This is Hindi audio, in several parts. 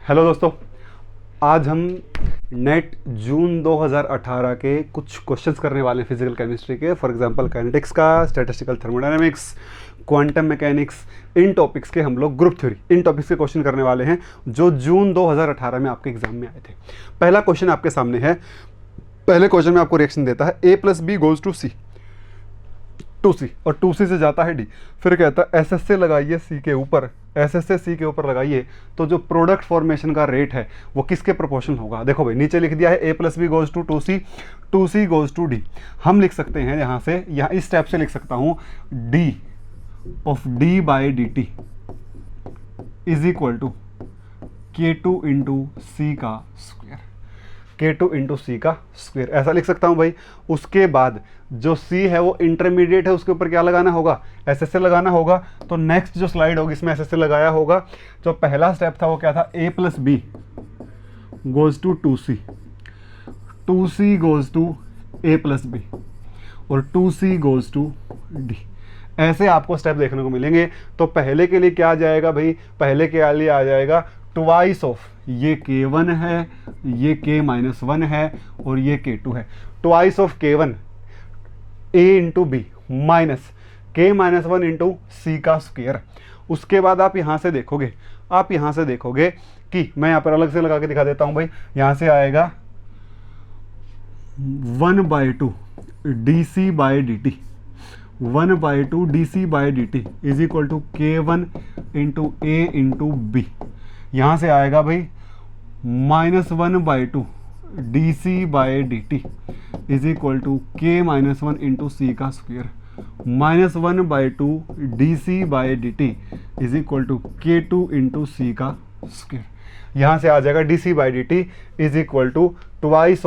हेलो दोस्तों, आज हम नेट जून 2018 के कुछ क्वेश्चंस करने वाले हैं फिजिकल केमिस्ट्री के। फॉर एग्जांपल काइनेटिक्स का, स्टैटिस्टिकल थर्मोडायनेमिक्स, क्वांटम मैकेनिक्स, इन टॉपिक्स के हम लोग ग्रुप थ्योरी, इन टॉपिक्स के क्वेश्चन करने वाले हैं जो जून 2018 में आपके एग्जाम में आए थे। पहला क्वेश्चन आपके सामने है। पहले क्वेश्चन में आपको रिएक्शन देता है A plus B goes to C, two C, और टू सी से जाता है डी। फिर कहता है एस एस से लगाइए सी के ऊपर, एस एस से सी के ऊपर लगाइए तो जो प्रोडक्ट फॉर्मेशन का रेट है वो किसके प्रोपोर्शनल होगा। देखो भाई, नीचे लिख दिया है A plus B goes to two C goes to D. हम लिख सकते हैं यहाँ से, यहाँ इस स्टेप से लिख सकता हूँ D of D by D T is equal to K two into C का स्क्वायर, के टू इंटू सी का स्क्वायर, ऐसा लिख सकता हूँ भाई। उसके बाद जो सी है वो इंटरमीडिएट है, उसके ऊपर क्या लगाना होगा, एस एस से लगाना होगा। तो नेक्स्ट जो स्लाइड होगी इसमें एस एस से लगाया होगा। जो पहला स्टेप था वो क्या था, A plus B goes to two C goes to A plus B, और two C goes to D. ऐसे आपको स्टेप देखने को मिलेंगे। तो पहले के लिए क्या आ जाएगा भाई, पहले के लिए आ जाएगा ट्वाइस ऑफ, ये K1 है, ये K-1 है, और ये K2 है। Twice of K1 A into B minus K-1 into C का स्क्वायर। उसके बाद आप यहाँ से देखोगे, आप यहाँ से देखोगे कि मैं यहाँ पर अलग से लगा के दिखा देता हूँ भाई। यहाँ से आएगा 1/2 D C by D T, 1/2 D C by D T is equal to K1 into A into B. यहाँ से आएगा भाई -1/2 D C by D T is equal to K-1 into C का square, -1/2 D C by D T is equal to K2 into C का स्क्वायर। यहाँ से आ जाएगा D C by D T is equal to twice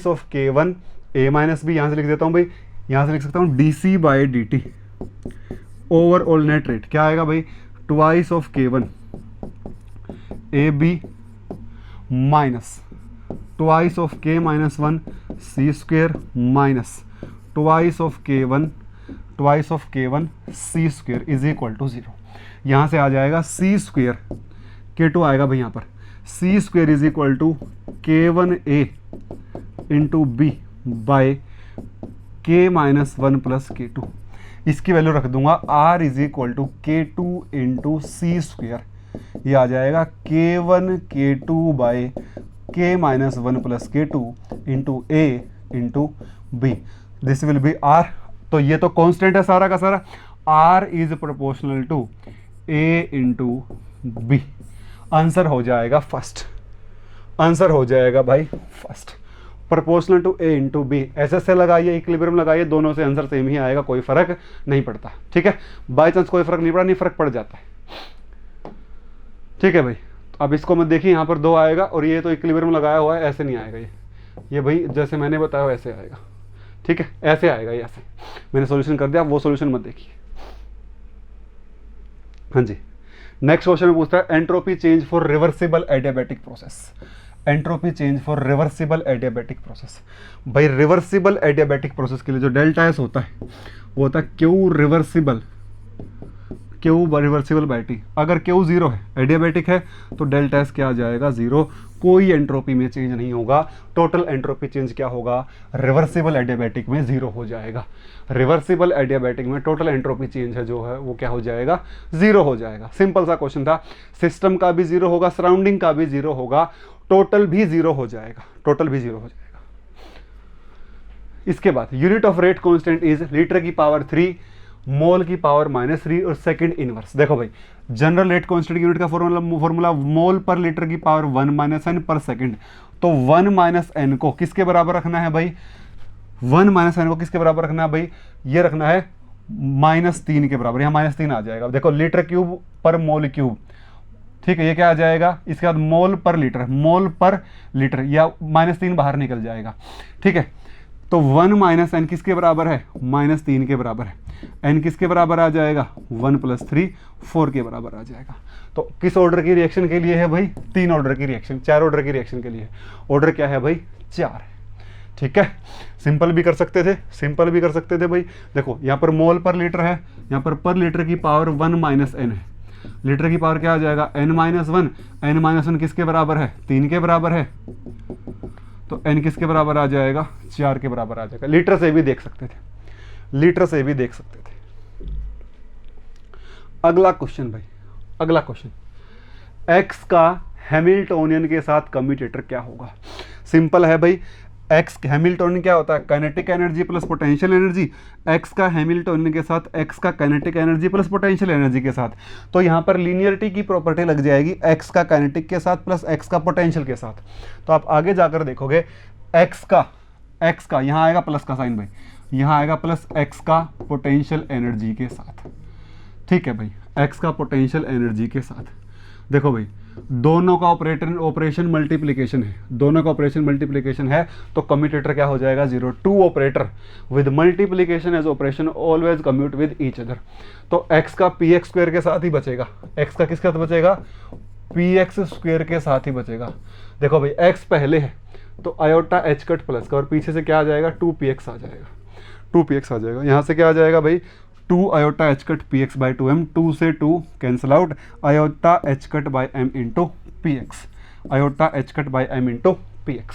of K1 A minus B. यहाँ से लिख देता हूँ भाई, यहाँ से लिख सकता हूँ D C by D T overall net rate क्या आएगा भाई, twice of K1 A B minus twice of K-1 C square minus twice of K1 C square is equal to 0। यहाँ से आ जाएगा सी स्क्वेयर, K2 आएगा भाई यहाँ पर, C square is equal to K1A into B by K-1 plus K2। इसकी वैल्यू रख दूंगा R is equal to K2 into C square. ये आ जाएगा K1 K2 by K-1 plus K2 into A into B. This will be R। तो ये तो कांस्टेंट है सारा का सारा। R is proportional to A into B. Answer हो जाएगा फर्स्ट, आंसर हो जाएगा भाई first, proportional to A into B. S S से लगाइए, इक्विलिब्रियम लगाइए, दोनों से आंसर सेम ही आएगा, कोई फर्क नहीं पड़ता। ठीक है, बाई चांस कोई फर्क नहीं पड़ा, नहीं फर्क पड़ जाता है। ठीक है भाई, अब इसको मत देखिए, यहाँ पर 2 आएगा और ये तो इक्विलिब्रियम लगाया हुआ है, ऐसे नहीं आएगा ये भाई जैसे मैंने बताया ऐसे आएगा। ठीक है, ऐसे आएगा, ये ऐसे मैंने सॉल्यूशन कर दिया, वो सॉल्यूशन मत देखिए। हाँ जी, नेक्स्ट क्वेश्चन में पूछता है entropy change for reversible adiabatic process. Entropy change for reversible adiabatic process. भाई रिवर्सिबल एडियाबैटिक प्रोसेस के लिए जो डेल्टा एस होता है वो होता है क्यू रिवर्सिबल बाई टी। अगर क्यू 0 है, एडियाबैटिक है, तो डेल्टा एस क्या आ जाएगा, 0। कोई एंट्रोपी में चेंज नहीं होगा। टोटल एंट्रोपी चेंज क्या होगा, रिवर्सिबल एडियाबैटिक में 0 हो जाएगा। रिवर्सिबल एडियाबैटिक में टोटल एंट्रोपी चेंज है जो है वो क्या हो जाएगा, 0 हो जाएगा। सिंपल सा क्वेश्चन था। सिस्टम का भी 0 होगा, सराउंडिंग का भी 0 होगा, टोटल भी 0 हो जाएगा, टोटल भी 0 हो जाएगा। इसके बाद unit of rate constant is litre की पावर 3, मोल की पावर -3 और सेकंड इनवर्स। देखो भाई, जनरल रेट कांस्टेंट यूनिट का फॉर्मूला मोल पर लीटर की पावर 1 - n पर सेकंड। तो 1 - n को किसके बराबर रखना है भाई, 1 - n को किसके बराबर रखना है भाई, ये रखना है -3 के बराबर। यहाँ -3 आ जाएगा। देखो लीटर क्यूब पर मोल क्यूब, ठीक है, ये क्या आ जाएगा। इसके बाद मोल पर लीटर, या -3 बाहर निकल जाएगा। ठीक है, तो 1 - n किसके बराबर है, -3 के बराबर है। n किसके बराबर आ जाएगा, 1 + 3 4 के बराबर आ जाएगा। तो किस ऑर्डर की रिएक्शन के लिए है भाई, 3 ऑर्डर की रिएक्शन, 4 ऑर्डर की रिएक्शन के लिए। ऑर्डर क्या है भाई, 4 है। ठीक है, सिंपल भी कर सकते थे, सिंपल भी कर सकते थे भाई। देखो यहाँ पर मोल पर लीटर है, यहाँ पर लीटर की पावर 1 - n है। लीटर की पावर क्या आ जाएगा, n-1। n-1 किसके बराबर है, 3 के बराबर है, तो n किसके बराबर आ जाएगा, 4 के बराबर आ जाएगा। लीटर से भी देख सकते थे, लीटर से भी देख सकते थे। अगला क्वेश्चन भाई, अगला क्वेश्चन, x का हैमिल्टोनियन के साथ कम्यूटेटर क्या होगा। सिंपल है भाई, x हैमिल्टोनियन क्या होता है, kinetic energy plus potential energy. x का हैमिल्टोनियन के साथ x का kinetic energy plus potential energy के साथ, तो यहाँ पर लीनियरिटी की प्रॉपर्टी लग जाएगी x का काइनेटिक के साथ प्लस x का पोटेंशियल के साथ। तो आप आगे जाकर देखोगे x का यहाँ आएगा प्लस का साइन भाई, यहाँ आएगा प्लस x का पोटेंशियल एनर्जी के साथ। ठीक है भाई, x का पोटेंशियल एनर्जी के साथ। देखो भाई, दोनों का ऑपरेशन मल्टीप्लिकेशन है, दोनों का ऑपरेशन मल्टीप्लिकेशन है, तो कम्यूटेटर क्या हो जाएगा, 0। Two operator with multiplication as operation always commute with each other. तो x का px स्क्वायर के साथ ही बचेगा, x का किसके साथ बचेगा, px स्क्वायर के साथ ही बचेगा। देखो भाई, x पहले है तो आयोटा h कट प्लस का, और पीछे से क्या आ जाएगा, 2px आ जाएगा, 2px आ जाएगा। यहाँ से क्या आ जाएगा भाई, 2 iota h cut px by 2m, 2 से 2 cancel out, iota h cut by m into px, iota h cut by m into px,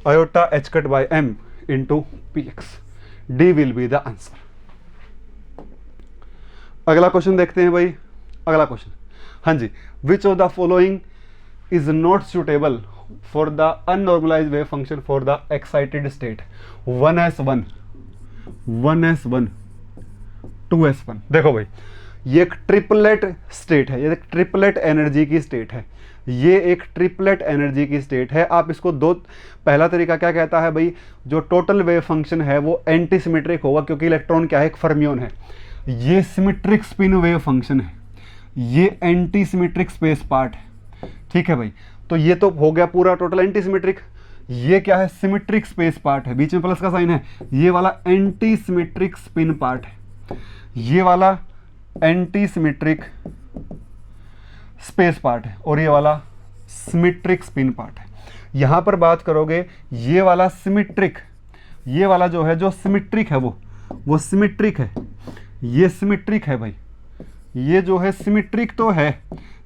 iota h cut by m into px। D will be the answer. अगला क्वेश्चन देखते हैं भाई, अगला क्वेश्चन, हाँ जी, which of the following is not suitable for the unnormalized wave function for the excited state, 1s1, 1s1, 2s1। देखो भाई, ये एक ट्रिपलेट स्टेट है, ये एक ट्रिपलेट एनर्जी की स्टेट है, ये एक ट्रिपलेट एनर्जी की स्टेट है। आप इसको दो, पहला तरीका क्या कहता है भाई, जो टोटल वेव फंक्शन है वो एंटी सिमेट्रिक होगा, क्योंकि इलेक्ट्रॉन क्या है, एक फर्मियोन है। ये सिमेट्रिक स्पिन वेव फंक्शन है, ये एंटी सिमेट्रिक स्पेस पार्ट है। ठीक है भाई, तो ये तो हो गया पूरा टोटल एंटी सिमेट्रिक। ये क्या है, सिमेट्रिक स्पेस पार्ट है, बीच में प्लस का साइन है, ये वाला एंटी सिमेट्रिक स्पिन पार्ट है, ये वाला एंटी सिमेट्रिक स्पेस पार्ट है, और ये वाला सिमेट्रिक स्पिन पार्ट है। यहां पर बात करोगे, ये वाला सिमेट्रिक, ये वाला जो है, जो सिमेट्रिक है वो सिमेट्रिक है, ये सिमेट्रिक है भाई, ये जो है सिमेट्रिक तो है,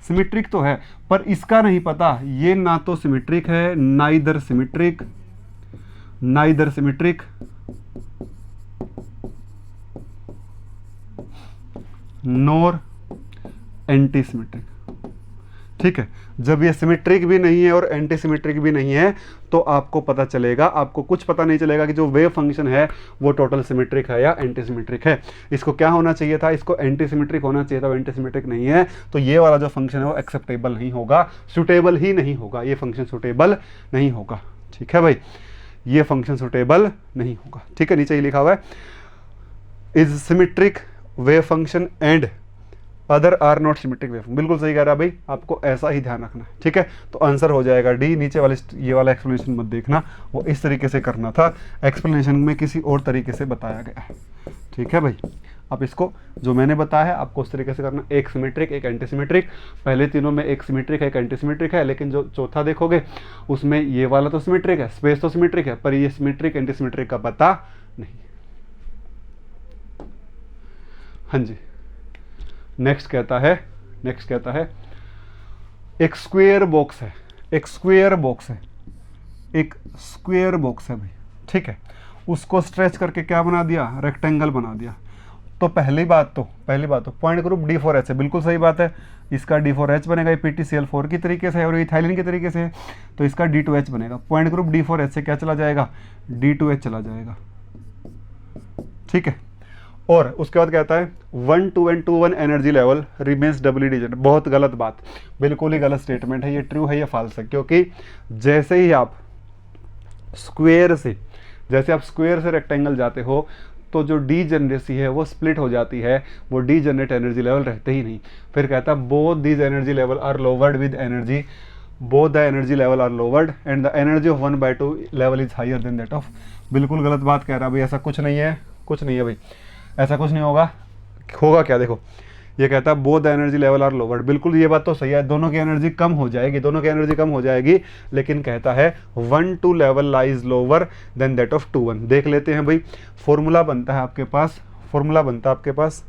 सिमेट्रिक तो है, पर इसका नहीं पता, ये ना तो सिमेट्रिक है, नाइदर सिमेट्रिक, नाइदर सिमेट्रिक नोर एंटी सिमेट्रिक। ठीक है, जब ये सिमेट्रिक भी नहीं है और एंटी सिमेट्रिक भी नहीं है, तो आपको पता चलेगा, आपको कुछ पता नहीं चलेगा कि जो वेव फंक्शन है वो टोटल सिमेट्रिक है या एंटी सिमेट्रिक है। इसको क्या होना चाहिए था, इसको एंटी सिमेट्रिक होना चाहिए था, वो एंटी सिमेट्रिक नहीं है, तो ये वाला जो फंक्शन है वो एक्सेप्टेबल नहीं होगा, सुटेबल ही नहीं होगा, ये फंक्शन सुटेबल नहीं होगा। ठीक है भाई, ये फंक्शन सुटेबल नहीं होगा। ठीक है, नीचे ही लिखा हुआ है, is symmetric wave function and other are not symmetric wave. बिल्कुल सही कह रहा है भाई, आपको ऐसा ही ध्यान रखना है। ठीक है, तो आंसर हो जाएगा डी। नीचे वाले ये वाला एक्सप्लेनेशन मत देखना, वो इस तरीके से करना था, एक्सप्लेनेशन में किसी और तरीके से बताया गया है। ठीक है भाई, आप इसको जो मैंने बताया है आपको उस तरीके से करना, एक सिमेट्रिक एक एंटी सिमेट्रिक, पहले तीनों में एक सिमेट्रिक है एक एंटी सिमेट्रिक है, लेकिन जो चौथा देखोगे उसमें ये वाला तो सिमेट्रिक है, स्पेस तो सिमेट्रिक है, पर ये सिमेट्रिक एंटी सिमेट्रिक का पता नहीं। हाँ जी, नेक्स्ट कहता है एक स्क्वायर बॉक्स है, एक स्क्वायर बॉक्स है, एक स्क्वायर बॉक्स है भाई। ठीक है, उसको स्ट्रेच करके क्या बना दिया, रेक्टेंगल बना दिया। तो पहली बात तो पॉइंट ग्रुप D4H है, बिल्कुल सही बात है, इसका D4H बनेगा, ये PTCl4 की तरीके से है और ये इथाइलिन के तरीके से है, तो इसका D2H बनेगा। पॉइंट ग्रुप D4H से क्या चला जाएगा, D2H चला जाएगा। ठीक है, और उसके बाद कहता है 1 2 and 2 1 energy level remains doubly digit. बहुत गलत बात, बिल्कुल ही गलत स्टेटमेंट है, ये ट्रू है या फॉल्स है, क्योंकि जैसे ही आप स्क्वायर से रेक्टेंगल जाते हो तो जो डीजेनरेसी है वो स्प्लिट हो जाती है, वो डीजेनरेट एनर्जी लेवल रहते ही नहीं। फिर कहता है both these energy level are lowered with energy, both the energy level are lowered and the energy of 1/2 level is higher than that of. बिल्कुल गलत बात कह रहा भाई, ऐसा कुछ नहीं है, कुछ नहीं है भाई, ऐसा कुछ नहीं होगा। होगा क्या, देखो ये कहता है both the energy level are lowered, बिल्कुल ये बात तो सही है, दोनों की एनर्जी कम हो जाएगी, दोनों की एनर्जी कम हो जाएगी, लेकिन कहता है 1 2 level lies lower than that of 2 1। देख लेते हैं भाई, फॉर्मूला बनता है आपके पास, फॉर्मूला बनता है आपके पास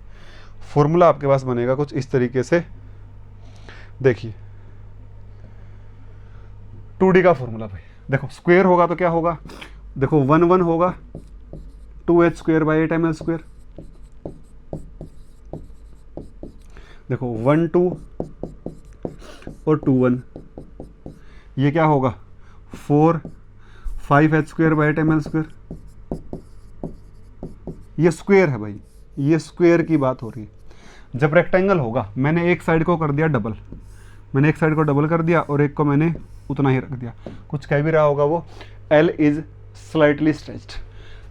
फॉर्मूला आपके पास बनेगा कुछ इस तरीके से, देखिए 2D का फॉर्मूला भाई। देखो स्क्वायर होगा तो क्या होगा, देखो 1 1 होगा 2h square by 8ml square, देखो 1 2 और 2 1, ये क्या होगा 4 5h square by 8ml square, ये स्क्वायर है भाई, ये स्क्वायर की बात हो रही है। जब रेक्टेंगल होगा, मैंने एक साइड को कर दिया डबल, मैंने एक साइड को डबल कर दिया और एक को मैंने उतना ही रख दिया, कुछ कह भी रहा होगा वो, L इज स्लाइटली स्ट्रेच्ड,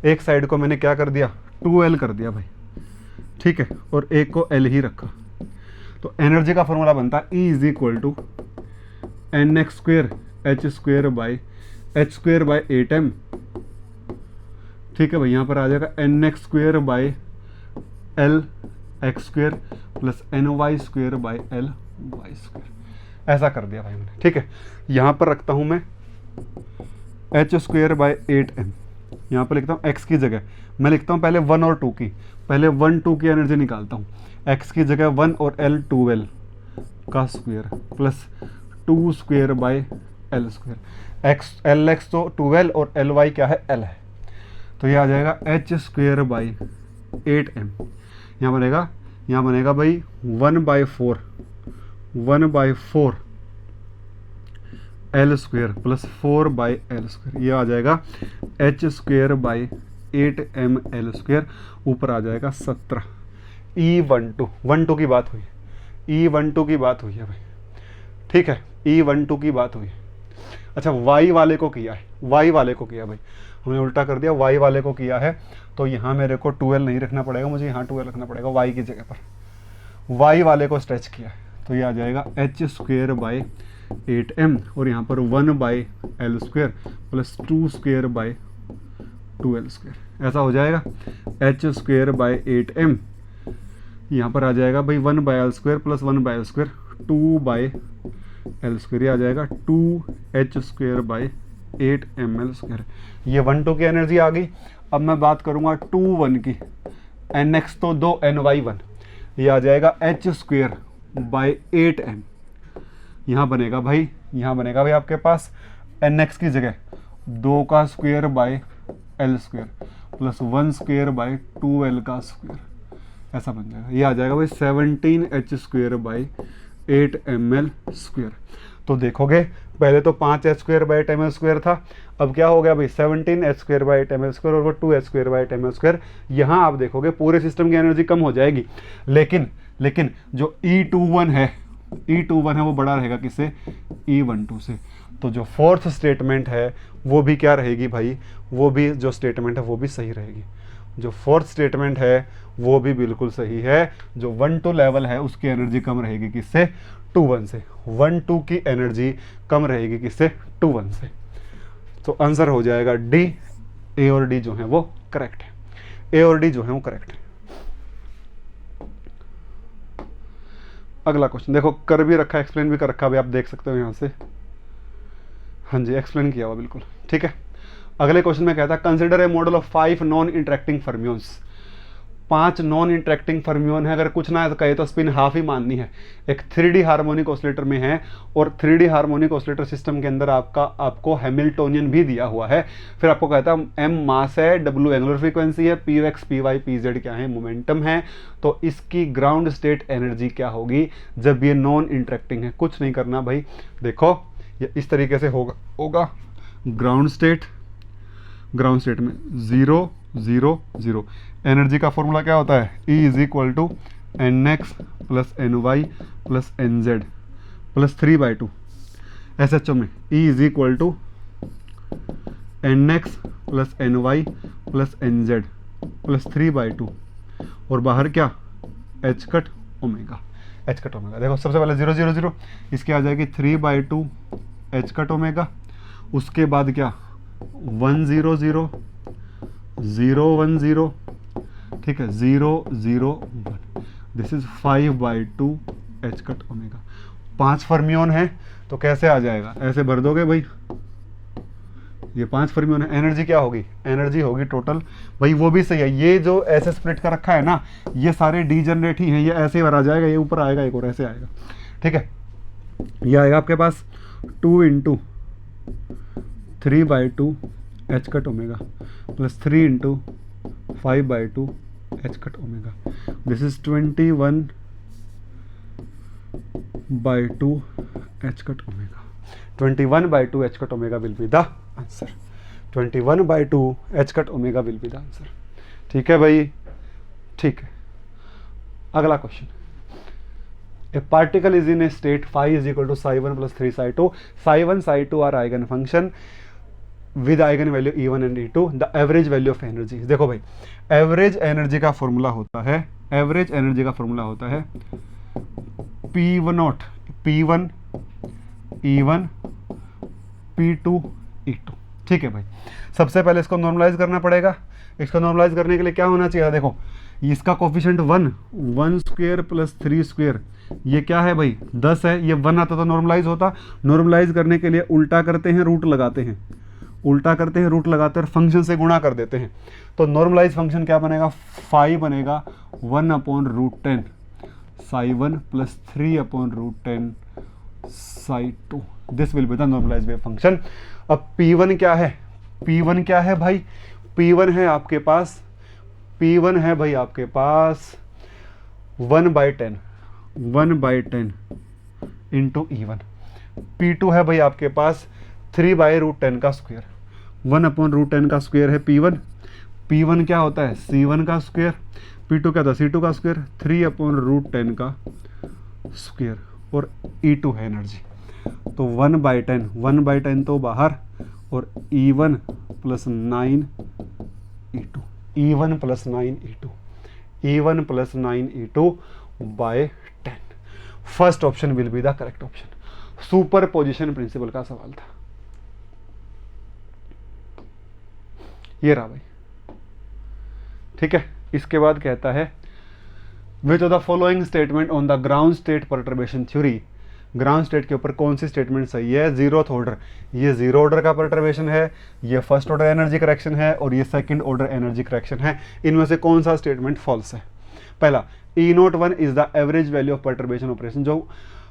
एक साइड को मैंने क्या कर दिया 2L कर दिया भाई, ठीक है, और एक को L ही रखा। तो एनर्जी का फॉर्मूला बनता है E is equal to NX square H square by H square by 8m, ठीक है भाई, यहाँ पर आ जाएगा NX square by L x square plus NY square by L y square, ऐसा कर दिया भाई मैंने, ठीक है। यहाँ पर रखता हूँ मैं H स्क्वेयर बाई 8m, यहाँ पर लिखता हूँ x की जगह मैं लिखता हूँ पहले 1 और 2 की, पहले 1 2 की एनर्जी निकालता हूँ, x की जगह 1 और L 2L का square plus 2 square by L square, x L x तो 2L और L y क्या है L है, तो ये आ जाएगा H स्क्वेयर बाई 8m, यहाँ बनेगा भाई 1/4 L square plus 4 by L square, ये आ जाएगा H square by 8m L square, ऊपर आ जाएगा 17। E12 1 2 की बात हुई, E12 की बात हुई है भाई, ठीक है, E12 की बात हुई है। अच्छा y वाले को किया है, y वाले को किया भाई, हमने उल्टा कर दिया, y वाले को किया है, तो यहाँ मेरे को 2L नहीं रखना पड़ेगा, मुझे यहाँ 2L रखना पड़ेगा y की जगह पर, y वाले को स्ट्रेच किया है, तो ये आ जाएगा H स्क्वेयर बाई 8m और यहाँ पर 1 by L square plus 2 square by 2L square, ऐसा हो जाएगा। H स्क्वेयर बाई 8m यहाँ पर आ जाएगा भाई 1 by L square plus 1 by L square 2 by L square, ये आ जाएगा 2H square by 8ml square. ये 1 2 की एनर्जी आ गई। अब मैं बात करूँगा 2 1 की, NX तो 2 NY1, ये आ जाएगा H स्क्वेयर बाई 8m, यहाँ बनेगा भाई आपके पास NX की जगह 2 का square by L square plus 1 square by 2L का स्क्वेयर, ऐसा बन जाएगा, ये आ जाएगा भाई 17H square by 8ml square. तो देखोगे पहले तो 5H square by 8ml square था, अब क्या हो गया भाई 17H square by 8ml square और वो 2H square by 8ml square. यहाँ आप देखोगे पूरे सिस्टम की एनर्जी कम हो जाएगी, लेकिन जो E21 है वो बड़ा रहेगा किससे, E12 से। तो जो फोर्थ स्टेटमेंट है वो भी क्या रहेगी भाई, वो भी जो स्टेटमेंट है वो भी सही रहेगी, जो फोर्थ स्टेटमेंट है वो भी बिल्कुल सही है। जो 1 2 लेवल है उसकी एनर्जी कम रहेगी किससे, 2 1 से, 1 2 की एनर्जी कम रहेगी किससे, 2 1 से। तो आंसर हो जाएगा डी, ए और डी जो है वो करेक्ट है, ए और डी जो है वो करेक्ट है। अगला क्वेश्चन देखो, कर भी रखा, एक्सप्लेन भी कर रखा भाई, आप देख सकते हो यहाँ से, हाँ जी एक्सप्लेन किया हुआ बिल्कुल, ठीक है। अगले क्वेश्चन में कहता है consider a model of 5 non interacting fermions. 5 non interacting fermion है, अगर कुछ ना कहे तो स्पिन हाफ ही माननी है। एक 3D हार्मोनिक ऑसिलेटर में है और 3D हार्मोनिक ऑसिलेटर सिस्टम के अंदर आपको हैमिल्टोनियन भी दिया हुआ है। फिर आपको कहता है m मास है, w एंगुलर फ्रीक्वेंसी है, px py pz क्या है, मोमेंटम है। तो इसकी ग्राउंड स्टेट एनर्जी क्या होगी जब ये नॉन इंटरेक्टिंग है। कुछ नहीं करना भाई, देखो ये इस तरीके से होगा ग्राउंड स्टेट में 0 0 0। एनर्जी का फॉर्मूला क्या होता है, E is equal to NX plus NY plus NZ plus 3/2। SHO में E is equal to NX plus NY plus NZ plus 3/2 और बाहर क्या H कट ओमेगा। देखो सबसे पहले 0 0 0, इसकी आ जाएगी 3/2 H कट ओमेगा। उसके बाद क्या 1 0 0 0 1 0, ठीक है 0 0 1, this is 5/2 H cut omega. 5 fermion है तो कैसे आ जाएगा, ऐसे भर दोगे भाई, ये 5 फर्मियन है। एनर्जी क्या होगी, एनर्जी होगी टोटल, भाई वो भी सही है। ये जो ऐसे स्प्लिट का रखा है ना, ये सारे डीजनरेट ही हैं, ये ऐसे ही आ जाएगा, ये ऊपर आएगा एक और ऐसे आएगा, ठीक है। ये आएगा आपके पास 2 into 3/2 H cut omega plus 3 into 5/2 H cut omega. This is 21/2 H cut omega. 21/2 H cut omega will be the answer. 21/2 H cut omega will be the answer. ठीक है भाई, ठीक है। अगला question, A particle is in A state phi is equal to psi1 plus 3 psi2. psi1 psi2 are eigen function with eigen value E1 and E2, the average value of energy. देखो भाई, एवरेज एनर्जी का फॉर्मूला होता है, एवरेज एनर्जी का फॉर्मूला होता है P1 P1 E1 P2 E2। ठीक है भाई, सबसे पहले इसको नॉर्मलाइज करना पड़ेगा। इसको नॉर्मलाइज करने के लिए क्या होना चाहिए, देखो इसका कोफिशिएंट 1 स्क्वायर प्लस 3 स्क्वायर, ये क्या है भाई 10 है, ये 1 आता तो नॉर्मलाइज होता। नॉर्मलाइज करने के लिए उल्टा करते हैं, रूट लगाते हैं, उल्टा करते हैं, रूट लगाते हैं और फंक्शन से गुणा कर देते हैं। तो नॉर्मलाइज फंक्शन क्या बनेगा, 5 बनेगा 1/√10 psi1 plus 3/√10 psi2। This will be the normalize wave function. अब P1 क्या है, P1 क्या है भाई, P1 है आपके पास, P1 है भाई आपके पास 1/10 इंटू E1। P2 है भाई आपके पास 3/√10 का स्क्वायर, 1/√10 का स्क्वायर है P1। P1 क्या होता है C1 का स्क्वायर, P2 क्या था C2 का स्क्वायर, 3/√10 का स्क्वायर, और E2 है एनर्जी। तो 1/10 तो बाहर, और E1 plus 9 E2, E1 plus 9 E2, E1 plus 9 E2 by 10। First option will be the correct option. Superposition principle का सवाल था, ये रहा भाई। ठीक है, इसके बाद कहता है विच of the following statement on the ground state perturbation theory. Ground state के ऊपर कौन सी स्टेटमेंट सही है, जीरोथ ऑर्डर, ये जीरो ऑर्डर का परटर्बेशन है, ये फर्स्ट ऑर्डर एनर्जी करेक्शन है, और ये सेकंड ऑर्डर एनर्जी करेक्शन है। इनमें से कौन सा स्टेटमेंट फॉल्स है। पहला, E01 is the average value of perturbation operation.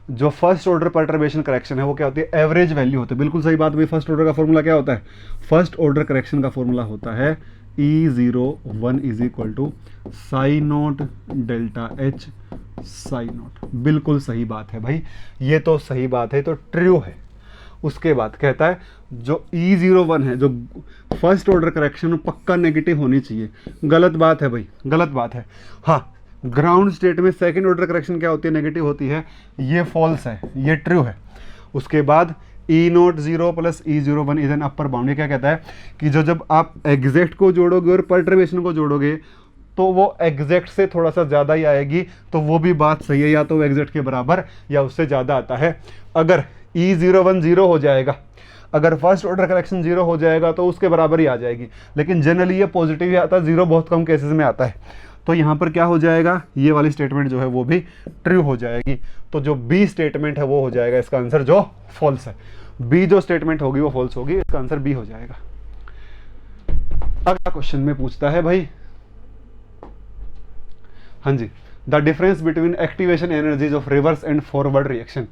जो फर्स्ट ऑर्डर परटर्बेशन करेक्शन है वो क्या होती है, एवरेज वैल्यू होती है। बिल्कुल सही बात भाई, फर्स्ट ऑर्डर का फॉर्मूला क्या होता है, फर्स्ट ऑर्डर करेक्शन का फॉर्मूला होता है E01 is equal to psi0 delta H psi0। बिल्कुल सही बात है भाई, ये तो सही बात है, तो ट्रू है। उसके बाद कहता है जो E01 है, जो फर्स्ट ऑर्डर करेक्शन पक्का नेगेटिव होनी चाहिए। गलत बात है भाई, गलत बात है। हाँ, ग्राउंड स्टेट में सेकंड ऑर्डर करेक्शन क्या होती है, नेगेटिव होती है, ये फॉल्स है, ये ट्रू है। उसके बाद E00 plus E01 is an upper bound. ये क्या कहता है कि जब आप एग्जैक्ट को जोड़ोगे और परटर्बेशन को जोड़ोगे तो वो एग्जैक्ट से थोड़ा सा ज़्यादा ही आएगी, तो वो भी बात सही है, या तो वो एग्जैक्ट के बराबर या उससे ज़्यादा आता है। अगर E01 0 हो जाएगा, अगर फर्स्ट ऑर्डर करेक्शन 0 हो जाएगा तो उसके बराबर ही आ जाएगी, लेकिन जनरली ये पॉजिटिव ही आता है, 0 बहुत कम केसेस में आता है। तो यहाँ पर क्या हो जाएगा, ये वाली स्टेटमेंट जो है वो भी ट्रू हो जाएगी। तो जो बी स्टेटमेंट है वो हो जाएगा इसका आंसर जो फॉल्स है। बी जो स्टेटमेंट होगी वो फॉल्स होगी, इसका आंसर बी हो जाएगा। अगला क्वेश्चन में पूछता है भाई, हाँ जी, the difference between activation energies of reverse and forward reaction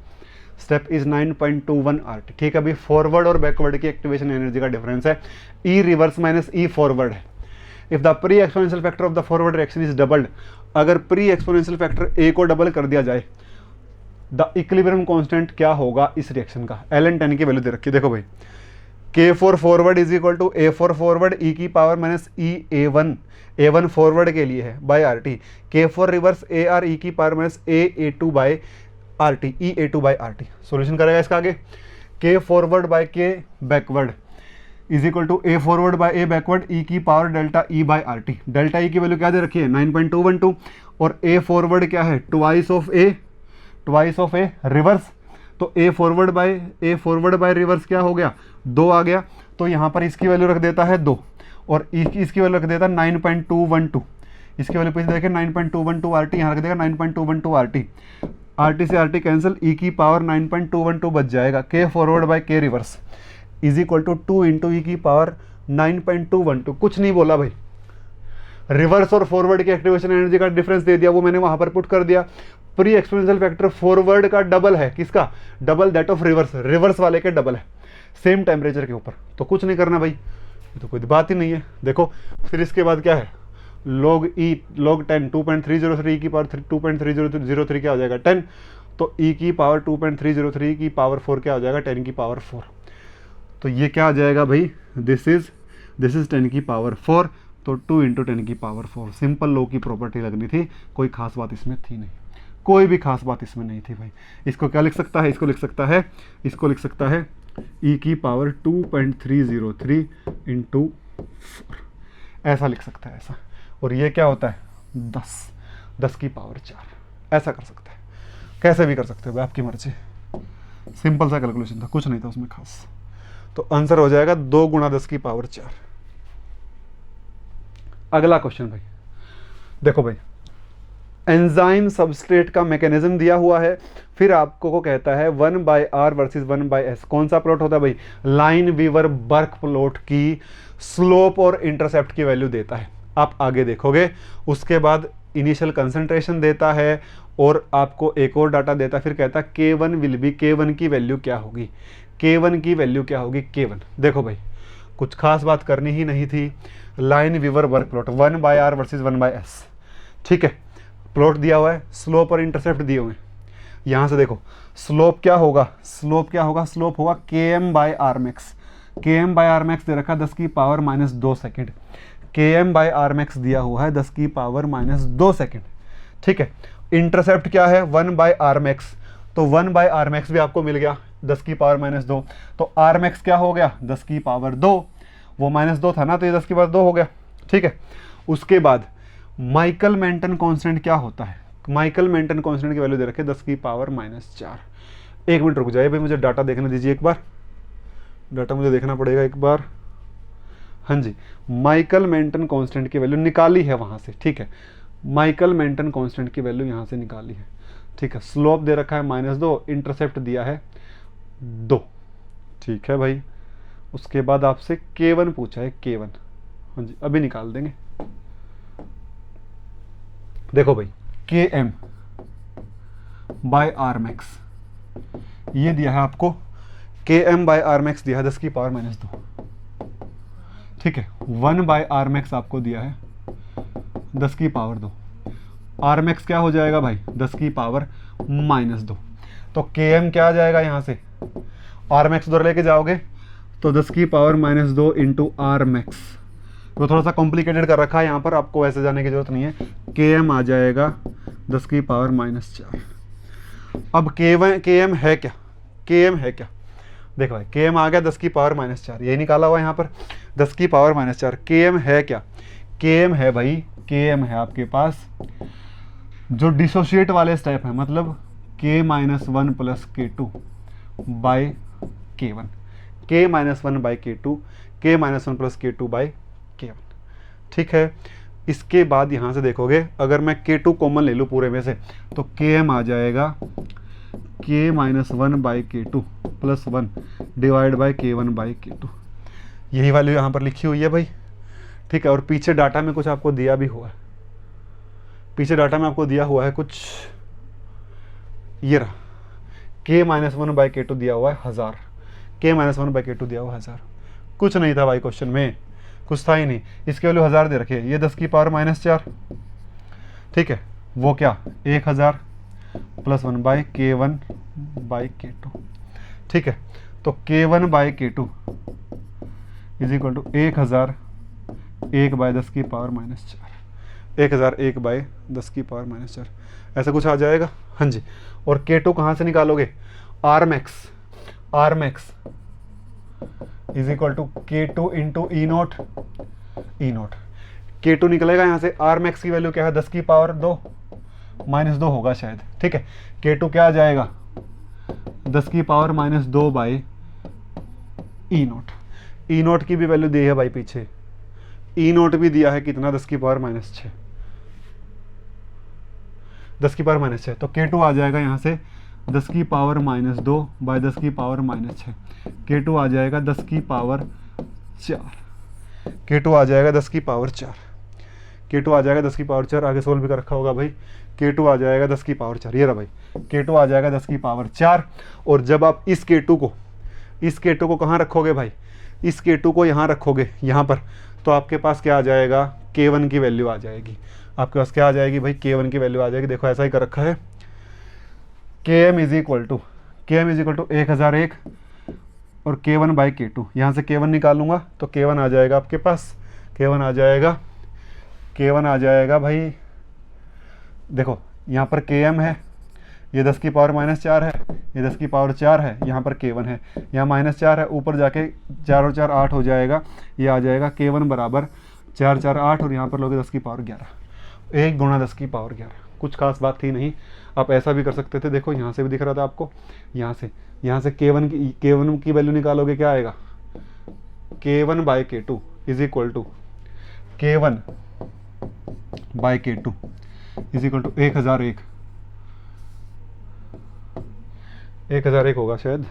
step is 9.21 RT। ठीक है, अभी फॉरवर्ड और बैकवर्ड की एक्टिवेशन एनर्जी का डिफरेंस है ई रिवर्स माइनस ई फॉरवर्ड है। If the pre exponential factor of the forward reaction is doubled, अगर प्री एक्सपोनेंशियल फैक्टर ए को डबल कर दिया जाए, द इक्विलिब्रियम कांस्टेंट क्या होगा इस रिएक्शन का। ln10 की वैल्यू दे रखी है, देखो भाई, K for forward is equal to A for forward e की power minus E A1 forward के लिए है by RT। K for reverse AR e की power minus A2 by RT, E2 by RT। Solution करेगा इसका आगे, K forward by K backward is equal to A forward by A backward e की power delta E by RT। Delta E की वैल्यू क्या दे रखी है 9.212, और A फॉरवर्ड क्या है ट्वाइस ऑफ A रिवर्स। तो A फॉरवर्ड बाय रिवर्स क्या हो गया 2 आ गया, तो यहाँ पर इसकी वैल्यू रख देता है 2, और इसकी वैल्यू रख देता है 9.212। इसकी वैल्यू पीछे देखें 9.212 RT, यहाँ रख देगा 9.212 RT। RT से RT कैंसिल, e की पावर 9.212 बच जाएगा। K forward by K reverse is equal to 2 into e की पावर 9.212। कुछ नहीं बोला भाई, रिवर्स और फॉरवर्ड की एक्टिवेशन एनर्जी का डिफरेंस दे दिया, वो मैंने वहां पर पुट कर दिया। प्री एक्सपोनेंशियल फैक्टर फॉरवर्ड का डबल है, किसका double, that of reverse, reverse वाले के डबल है सेम टेम्परेचर के ऊपर, तो कुछ नहीं करना भाई, ये तो कोई बात ही नहीं है। देखो फिर इसके बाद क्या है, log e log 10 2.303 की पावर 2.303 क्या हो जाएगा 10, तो e की पावर 2.303 की पावर 4 क्या हो जाएगा 10 की पावर 4। तो ये क्या आ जाएगा भाई, दिस इज 10 की पावर 4, तो 2 इंटू 10 की पावर 4। सिंपल लो की प्रॉपर्टी लगनी थी, कोई खास बात इसमें थी नहीं, कोई भी खास बात इसमें नहीं थी भाई। इसको क्या लिख सकता है, इसको लिख सकता है, इसको लिख सकता है e की पावर 2.303 इंटू 4, ऐसा लिख सकता है ऐसा। और ये क्या होता है 10 की पावर 4, ऐसा कर सकता है, कैसे भी कर सकते हो भाई, आपकी मर्जी। सिंपल सा कैलकुलेशन था, कुछ नहीं था उसमें खास। तो आंसर हो जाएगा 2 गुणा 10 की पावर 4। अगला क्वेश्चन भाई, देखो भाई एंजाइम सबस्ट्रेट का मैकेनिज्म दिया हुआ है, फिर आपको को कहता है 1/r वर्सेस 1/s। कौन सा प्लॉट होता है भाई, लाइन वीवर बर्क प्लॉट की स्लोप और इंटरसेप्ट की वैल्यू देता है। आप आगे देखोगे उसके बाद इनिशियल कंसंट्रेशन देता है और आपको एक और डाटा देता है, फिर कहता है K1 विल बी, K1 की वैल्यू क्या होगी, K1 की वैल्यू क्या होगी K1। देखो भाई कुछ खास बात करनी ही नहीं थी, Lineweaver Burk plot 1/r versus 1/s, ठीक है। प्लॉट दिया हुआ है, स्लोप और इंटरसेप्ट दिए हुए हैं। यहाँ से देखो स्लोप क्या होगा, स्लोप क्या होगा, स्लोप होगा Km/r max, Km/r max दे रखा है 10 की पावर -2 सेकेंड, Km/r max दिया हुआ है 10 की पावर -2 सेकेंड, ठीक है। इंटरसेप्ट क्या है 1/r max, तो 1/r max भी आपको मिल गया 10 की पावर -2, तो r max क्या हो गया 10 की पावर 2, वो -2 था ना, तो ये 10 की पावर 2 हो गया, ठीक है। उसके बाद माइकल मेंटन कांस्टेंट क्या होता है, माइकल मेंटन कांस्टेंट की वैल्यू दे रखे 10 की पावर -4। एक मिनट रुक जाइए भाई, मुझे डाटा देखने दीजिए एक बार, डाटा मुझे देखना पड़ेगा एक बार। हाँ जी, माइकल मेंटन कांस्टेंट की वैल्यू निकाली है वहाँ से, ठीक है। माइकल मेंटन कांस्टेंट की वैल्यू यहाँ से निकाली है, ठीक है। स्लोप दे रखा है -2, इंटरसेप्ट दिया है 2, ठीक है भाई। उसके बाद आपसे K1 पूछा है, K1, हाँ जी अभी निकाल देंगे। देखो भाई Km/r max ये दिया है आपको, Km/r max दिया है 10 की पावर -2, ठीक है। 1/r max आपको दिया है 10 की पावर 2, r max क्या हो जाएगा भाई 10 की पावर -2, तो Km क्या आ जाएगा यहाँ से, r max उधर लेके जाओगे तो 10 की पावर -2 इंटू r max, वो थोड़ा सा कॉम्प्लिकेटेड कर रखा है यहाँ पर, आपको वैसे जाने की जरूरत नहीं है। Km आ जाएगा 10 की पावर -4। अब Km है क्या, Km है क्या, देखो भाई Km आ गया 10 की पावर -4, यही निकाला हुआ यहाँ पर 10 की पावर -4। Km है क्या, Km है भाई, Km है आपके पास जो डिसोशिएट वाले स्टेप है, मतलब K-1 plus K2 by K1, K-1 by K2, K-1 plus K2 by K1, ठीक है। इसके बाद यहाँ से देखोगे अगर मैं K2 कॉमन ले लूँ पूरे में से, तो Km आ जाएगा K-1 by K2 plus 1 divide by K1 by K2, यही वैल्यू यहाँ पर लिखी हुई है भाई, ठीक है। और पीछे डाटा में कुछ आपको दिया भी हुआ है, पीछे डाटा में आपको दिया हुआ है कुछ, ये रहा K-1 बाई K2 दिया हुआ है 1000, K-1 बाई K2 दिया हुआ है 1000, कुछ नहीं था भाई क्वेश्चन में, कुछ था ही नहीं। इसकी वैल्यू 1000 दे रखी है, ये 10 की पावर -4, ठीक है। वो क्या 1000 plus 1 by K1 by K2, ठीक है। तो K1 by K2 is equal to 1000 1 by 10 की पावर -4, 1001 बाई 10 की पावर -4, ऐसा कुछ आ जाएगा, हाँ जी। और K2 कहाँ से निकालोगे, r max is equal to K2 into E0, K2 निकलेगा यहाँ से, r max की वैल्यू क्या है 10 की पावर 2 -2 होगा शायद, ठीक है। K2 क्या आ जाएगा 10 की पावर -2 बाई E0 की भी वैल्यू दी है भाई पीछे, E0 भी दिया है कितना 10 की पावर -6, 10 की पावर -6, तो K2 आ जाएगा यहाँ से 10 की पावर -2 बाय 10 की पावर -6। K2 आ जाएगा 10 की पावर 4। K2 आ जाएगा 10 की पावर 4। K2 आ जाएगा 10 की पावर 4। आगे सोल्व भी कर रखा होगा भाई। K2 आ जाएगा 10 की पावर 4, ये रहा भाई। K2 आ जाएगा 10 की पावर 4। और जब आप इस K2 को कहाँ रखोगे भाई, इस K2 को यहाँ रखोगे, यहाँ पर, तो आपके पास क्या आ जाएगा, K1 की वैल्यू आ जाएगी। आपके पास क्या आ जाएगी भाई, K1 की वैल्यू आ जाएगी। देखो ऐसा ही कर रखा है, Km इज इक्वल टू 1001 और K1 बाई K2। यहाँ से K1 निकालूंगा तो K1 आ जाएगा आपके पास, K1 आ जाएगा भाई। देखो यहाँ पर Km है, ये 10 की पावर -4 है, ये 10 की पावर 4 है, यहाँ पर K1 है, यहाँ -4 है, ऊपर जाके 4 और 4 8 हो जाएगा। ये आ जाएगा K1 बराबर 4 4 8 और यहाँ पर लोगे 10 की पावर 11, 1 गुणा 10 की पावर 11। कुछ खास बात थी नहीं। आप ऐसा भी कर सकते थे, देखो यहाँ से भी दिख रहा था आपको, यहाँ से K1 की वैल्यू निकालोगे, क्या आएगा, K1 by K2 is equal to K1 by K2 is equal to 1001 होगा शायद,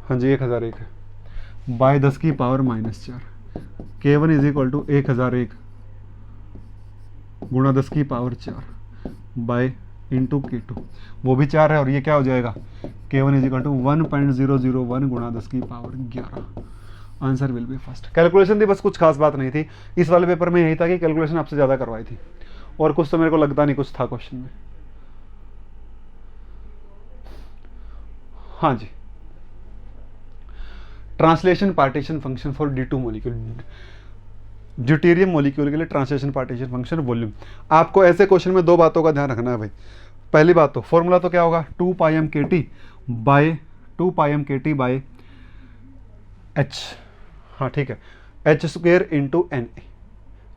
हाँ जी 1001 है, बाय 10 की power -4। K1 is equal to 1001 गुणा 10 की पावर 4 बाय इंटू K2, वो भी 4 है, और ये क्या हो जाएगा, K1 इज इक्वल टू 1.001 गुणा 10 की power 11। Answer will be first. Calculation थी बस, कुछ खास बात नहीं थी। इस वाले पेपर में यही था कि कैलकुलेशन आपसे ज़्यादा करवाई थी, और कुछ तो मेरे को लगता नहीं कुछ था क्वेश्चन में। हाँ जी, translation partition function for D2 molecule, deuterium molecule के लिए ट्रांसलेशन पार्टीशन फंक्शन वॉल्यूम। आपको ऐसे क्वेश्चन में दो बातों का ध्यान रखना है भाई। पहली बात तो फॉर्मूला तो क्या होगा, 2πmkt बाय h, हाँ ठीक है, h² इंटू Na,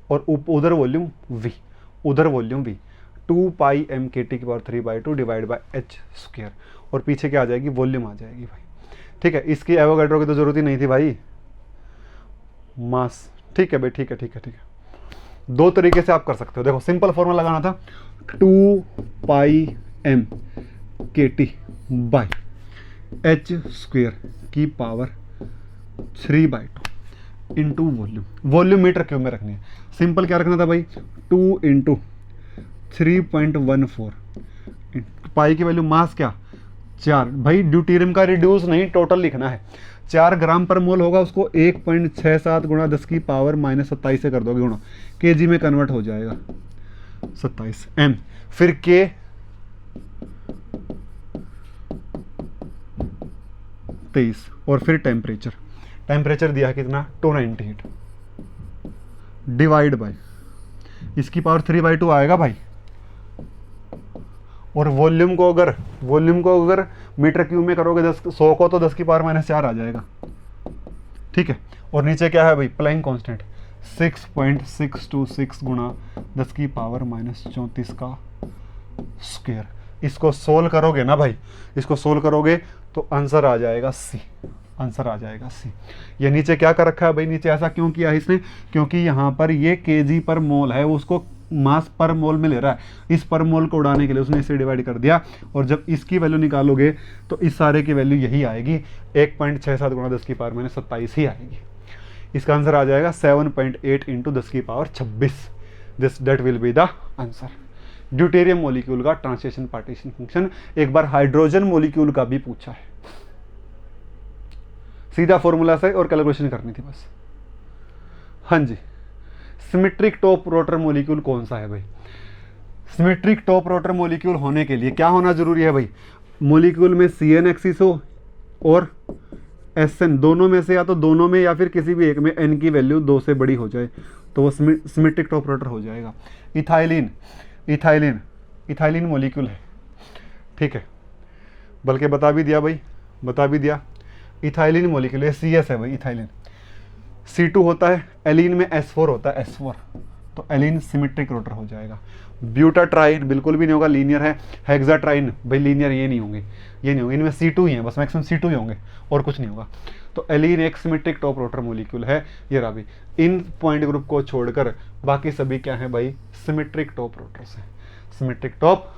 और उधर वॉल्यूम v, 2πmkt की पावर 3/2 डिवाइड बाय h², और पीछे क्या आ जाएगी, वॉल्यूम आ जाएगी भाई। ठीक है, इसकी एवोगैड्रो की तो जरूरत ही नहीं थी भाई, मास। ठीक है भाई, ठीक है। दो तरीके से आप कर सकते हो। देखो सिंपल फॉर्मूला लगाना था, 2πmkt बाय h² की power 3/2 into volume meter cube में रखनी है। सिंपल क्या रखना था भाई, 2 इंटू 3.14, पाई की वैल्यू, मास क्या 4। भाई ड्यूटेरियम का रिड्यूस नहीं, टोटल लिखना है। 4 ग्राम पर मोल होगा, उसको 1.67 गुणा 10 की पावर -27 से कर दोगे गुणा, केजी में कन्वर्ट हो जाएगा 27 m। फिर K और फिर टेम्परेचर दिया कितना, 298 डिवाइड बाय इसकी पावर 3/2 आएगा भाई। और वॉल्यूम को अगर मीटर क्यूब में करोगे 100 को, तो 10 की पावर -4 आ जाएगा। ठीक है, और नीचे क्या है भाई, प्लैंक कांस्टेंट 6.626 गुणा 10 की पावर -34 का स्क्वायर। इसको सोल्व करोगे ना भाई, इसको सोल्व करोगे तो आंसर आ जाएगा सी। ये नीचे क्या कर रखा है भाई, नीचे ऐसा क्यों किया है इसने, क्योंकि यहाँ पर ये केजी पर मोल है, उसको मास पर मोल में ले रहा है। इस पर मोल को उड़ाने के लिए उसने इसे डिवाइड कर दिया, और जब इसकी वैल्यू निकालोगे तो इस सारे की वैल्यू यही आएगी, 1.67 गुणा 10 की पावर -27 ही आएगी। इसका आंसर आ जाएगा 7.8 इंटू 10 की power 26। That will be the answer. Deuterium molecule का ट्रांसलेशन पार्टीशन फंक्शन। एक बार हाइड्रोजन मॉलिक्यूल का भी पूछा है, सीधा फॉर्मूला से और कैलकुलेशन करनी थी बस। हाँ जी, सिमेट्रिक टॉप रोटर मॉलिक्यूल कौन सा है भाई। सिमेट्रिक टॉप रोटर मॉलिक्यूल होने के लिए क्या होना जरूरी है भाई, मॉलिक्यूल में CN एक्सिस हो और SN, दोनों में से, या तो दोनों में या फिर किसी भी एक में N की वैल्यू 2 से बड़ी हो जाए तो वो सिमेट्रिक टॉप रोटर हो जाएगा। इथाइलिन मॉलिक्यूल है, ठीक है, बल्कि बता भी दिया इथाइलिन मॉलिक्यूल, ये CS है भाई इथाइलिन। C2 होता है, एलिन में S4 होता है, S4, तो एलिन सिमेट्रिक रोटर हो जाएगा। ब्यूटाट्राइन बिल्कुल भी नहीं होगा, लीनियर है। हेक्साट्राइन भाई लीनियर ये नहीं होंगे, इनमें C2 ही है, बस मैक्सिमम C2 ही होंगे और कुछ नहीं होगा। तो एलिन एक सिमेट्रिक टॉप रोटर मॉलिक्यूल है। ये रहा भी, इन पॉइंट ग्रुप को छोड़कर बाकी सभी क्या है भाई, सिमेट्रिक टॉप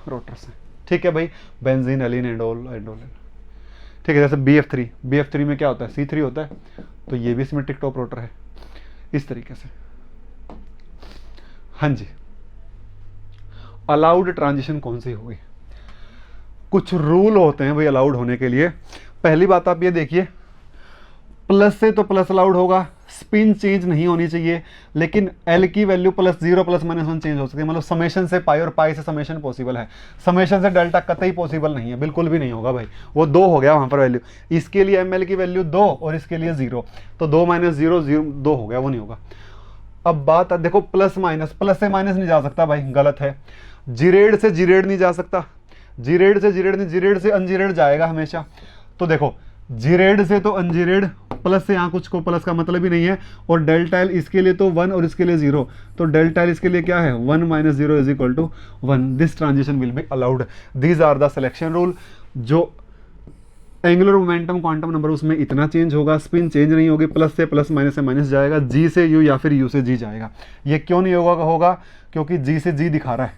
रोटर्स हैं, ठीक है भाई, बेंजीन, एलिन, एंडोलिन। ठीक है, जैसे BF3 में क्या होता है, C3 होता है, तो ये भी सिमेट्रिक टॉप रोटर है, इस तरीके से। हाँ जी, अलाउड ट्रांजिशन कौन सी होगी? कुछ रूल होते हैं भाई अलाउड होने के लिए। पहली बात आप ये देखिए, प्लस से तो प्लस अलाउड होगा, स्पिन चेंज नहीं होनी चाहिए, लेकिन एल की वैल्यू +0 +-1 चेंज हो सकती है। मतलब समेशन से पाई और पाई से समेशन पॉसिबल है, समेशन से डेल्टा कतई पॉसिबल नहीं है, बिल्कुल भी नहीं होगा भाई, वो 2 हो गया वहाँ पर वैल्यू। इसके लिए एम एल की वैल्यू 2 और इसके लिए 0, तो 2 - 0 2 हो गया, वो नहीं होगा। अब बात देखो, प्लस से माइनस नहीं जा सकता भाई, गलत है। जीरेड से जीरेड नहीं जा सकता, जीरेड से जीरेड नहीं, जीरेड से अनजीरेड जाएगा हमेशा। तो देखो, जीरेड से तो अनजीरेड, प्लस से यहाँ कुछ को प्लस का मतलब ही नहीं है, और डेल्टा एल इसके लिए तो 1 और इसके लिए 0, तो डेल्टा एल इसके लिए क्या है, 1 - 0 = 1। This transition will be allowed. These are the selection rule. जो एंगुलर मोमेंटम क्वांटम नंबर उसमें इतना चेंज होगा, स्पिन चेंज नहीं होगी, प्लस से प्लस, माइनस से माइनस जाएगा, जी से यू या फिर यू से जी जाएगा। ये क्यों नहीं होगा क्योंकि जी से जी दिखा रहा है।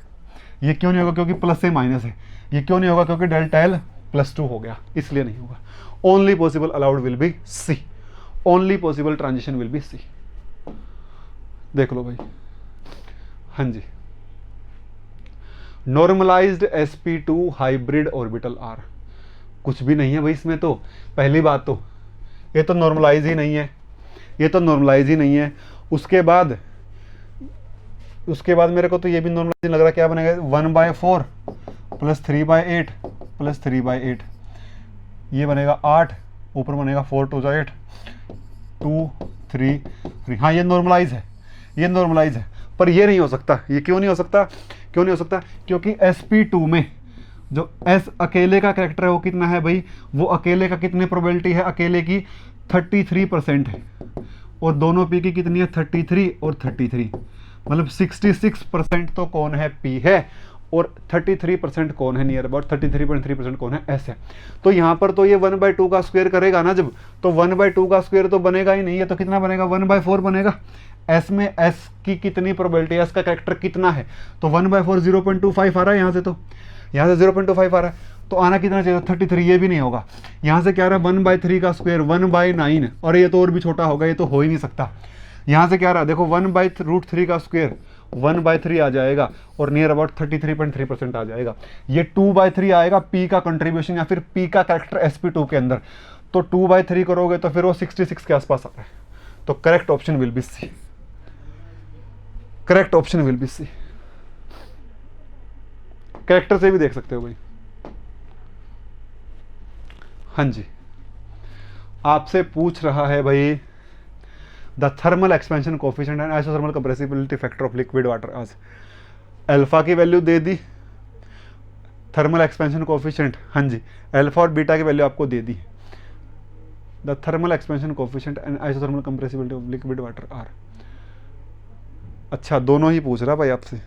ये क्यों नहीं होगा, क्योंकि प्लस से माइनस है। ये क्यों नहीं होगा, क्योंकि डेल्टा एल +2 हो गया, इसलिए नहीं होगा। Only possible allowed will be C, only possible transition will be C. देख लो भाई। हाँ जी, normalized sp2 hybrid orbital are, कुछ भी नहीं है भाई इसमें। तो पहली बात तो ये तो नॉर्मलाइज ही नहीं है, ये तो नॉर्मलाइज ही नहीं है। उसके बाद मेरे को तो ये भी नॉर्मलाइज लग रहा है। क्या बनेगा, 1/4 + 3/8 + 3/8, ये बनेगा 8, ऊपर बनेगा 4 × 2 = 8, 2 3 3। हाँ, ये नॉर्मलाइज है, ये नॉर्मलाइज है, पर ये नहीं हो सकता। ये क्यों नहीं हो सकता, क्योंकि sp2 में जो s अकेले का कैरेक्टर है वो कितना है भाई, वो अकेले का कितनी प्रोबेबिलिटी है, अकेले की 33% है, और दोनों p की कितनी है, 33 और 33, मतलब 66% तो कौन है, p है, और 33% कौन है, नियर अबाउट 33.3% कौन है, s है। तो यहाँ पर तो ये 1/2 का स्क्वायर करेगा ना जब, तो 1/2 का स्क्वायर तो बनेगा ही नहीं है, तो कितना बनेगा, 1/4 बनेगा। s में s की कितनी प्रोबेबिलिटी है, s का कैरेक्टर कितना है, तो 1/4 0.25 आ रहा है यहाँ से, तो यहाँ से 0.25 आ रहा है, तो आना कितना चाहिए, 33। ये भी नहीं होगा। यहाँ से क्या आ रहा है, 1/3 का स्क्वायर 1/9, और ये तो और भी छोटा होगा, ये तो हो ही नहीं सकता। यहाँ से क्या आ रहा है, देखो 1/√3 का स्क्वायर 1/3 आ जाएगा, और नियर अबाउट 33.3% आ जाएगा। ये 2/3 आएगा p का कंट्रीब्यूशन या फिर p का कैरेक्टर sp2 के अंदर, तो 2/3 करोगे तो फिर वो 66 के आसपास आ रहा है। तो correct option will be c, correct option will be c. Character से भी देख सकते हो भाई। हाँ जी, आपसे पूछ रहा है भाई, the thermal expansion coefficient and isothermal compressibility factor of liquid water आज। अल्फा की वैल्यू दे दी, थर्मल एक्सपेंशन कोफिशिएंट, हाँ जी, अल्फा और बीटा की वैल्यू आपको दे दी। The thermal expansion coefficient and isothermal compressibility of liquid water are. अच्छा, दोनों ही पूछ रहा भाई आपसे,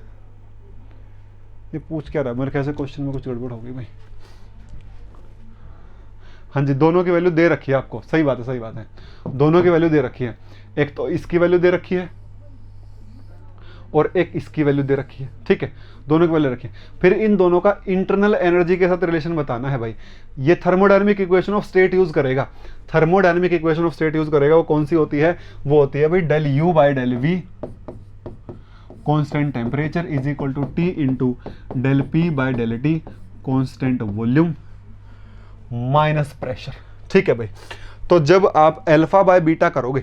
ये पूछ क्या रहा है, मेरे ख्याल से क्वेश्चन में कुछ गड़बड़ हो गई भाई। हाँ जी, दोनों की वैल्यू दे रखी है आपको, सही बात है, सही बात है, दोनों की वैल्यू दे रखी है। एक तो इसकी वैल्यू दे रखी है और एक इसकी वैल्यू दे रखी है, ठीक है, दोनों की वैल्यू रखी है। फिर इन दोनों का इंटरनल एनर्जी के साथ रिलेशन बताना है भाई। ये thermodynamic equation of state use करेगा, thermodynamic equation of state use करेगा। वो कौन सी होती है, वो होती है भाई ΔU/ΔV constant temperature = T × ΔP/ΔT constant volume minus pressure. ठीक है भाई, तो जब आप अल्फा/बीटा करोगे,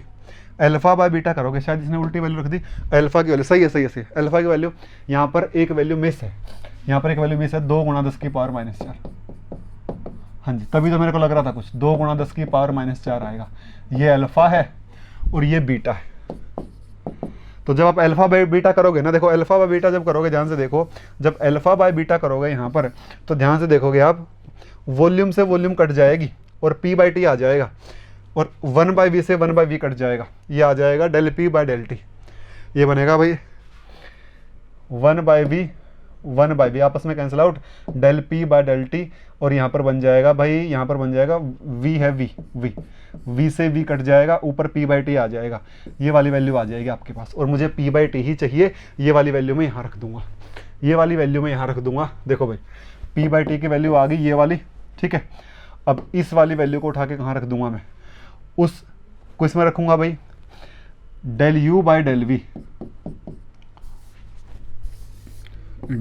शायद इसने उल्टी वैल्यू रख दी, अल्फा की वैल्यू, सही है, सही है, अल्फा की वैल्यू यहाँ पर एक वैल्यू मिस है, यहाँ पर एक वैल्यू मिस है, 2 × 10⁻⁻⁴। हाँ जी, तभी तो मेरे को लग रहा था कुछ 2 × 10⁻⁻⁴ आएगा। ये अल्फा है और ये बीटा है। तो जब आप अल्फा/बीटा करोगे ना, देखो अल्फा/बीटा जब करोगे, ध्यान से देखो, जब अल्फा/बीटा करोगे यहाँ पर, तो ध्यान से देखोगे आप, वॉल्यूम से वॉल्यूम कट जाएगी और p/t आ जाएगा, और 1/v से 1/v कट जाएगा, ये आ जाएगा ΔP/ΔT। ये बनेगा भाई 1/v आपस में कैंसिल आउट, ΔP/ΔT, और यहाँ पर बन जाएगा भाई, यहाँ पर बन जाएगा v है, v से v कट जाएगा, ऊपर p/t आ जाएगा, ये वाली वैल्यू आ जाएगी आपके पास, और मुझे p/t ही चाहिए। ये वाली वैल्यू में यहाँ रख दूंगा, ये वाली वैल्यू में यहाँ रख दूंगा। देखो भाई, P/T की वैल्यू आ गई ये वाली, ठीक है। अब इस वाली वैल्यू को उठा के कहाँ रख दूंगा मैं, उस को इसमें रखूंगा भाई, del U by del V,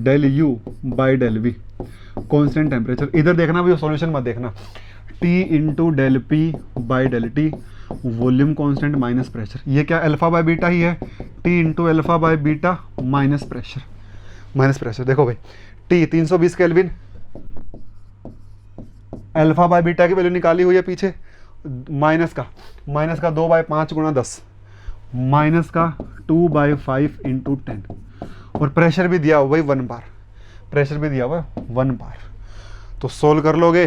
del U by del V constant temperature. इधर देखना भाई, सॉल्यूशन मत देखना, T into del p by del t, volume constant minus pressure, ये क्या अल्फा बाय बीटा ही है, T into alpha by beta minus pressure. देखो भाई T 320 kelvin, alpha by beta की वैल्यू निकाली हुई है पीछे, माइनस का 2/5 गुणा 10, माइनस का 2/5 इंटू 10, और प्रेशर भी दिया हुआ भाई 1 बार, प्रेशर भी दिया हुआ है 1 बार। तो सोल्व कर लोगे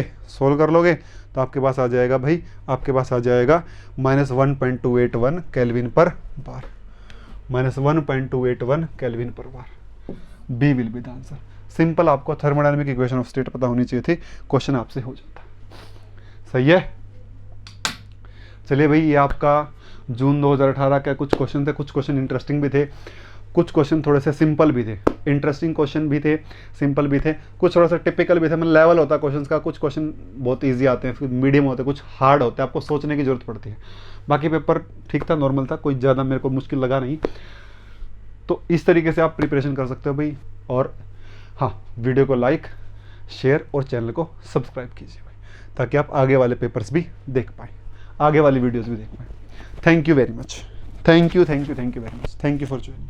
तो आपके पास आ जाएगा भाई, आपके पास आ जाएगा -1.281 केल्विन पर बार, -1.281 केल्विन पर बार। B will be the answer. Simple, आपको थर्मोडायनेमिक इक्वेशन ऑफ स्टेट पता होनी चाहिए थी, क्वेश्चन आपसे हो जाता। सही है। चलिए भाई, ये आपका जून 2018 का कुछ क्वेश्चन थे, कुछ क्वेश्चन इंटरेस्टिंग भी थे, कुछ क्वेश्चन थोड़े से सिंपल भी थे, इंटरेस्टिंग क्वेश्चन भी थे, सिंपल भी थे, कुछ थोड़ा सा टिपिकल भी थे, मतलब लेवल होता है क्वेश्चंस का, कुछ क्वेश्चन बहुत इजी आते हैं, फिर मीडियम होते हैं, कुछ हार्ड होते हैं, आपको सोचने की जरूरत पड़ती है। बाकी पेपर ठीक था, नॉर्मल था, कोई ज़्यादा मेरे को मुश्किल लगा नहीं। तो इस तरीके से आप प्रिपरेशन कर सकते हो भाई। और हाँ, वीडियो को लाइक, शेयर और चैनल को सब्सक्राइब कीजिए भाई, ताकि आप आगे वाले पेपर्स भी देख पाएँ, आगे वाली वीडियोज़ भी देख पाएँ। Thank you very much, thank you very much, thank you for joining.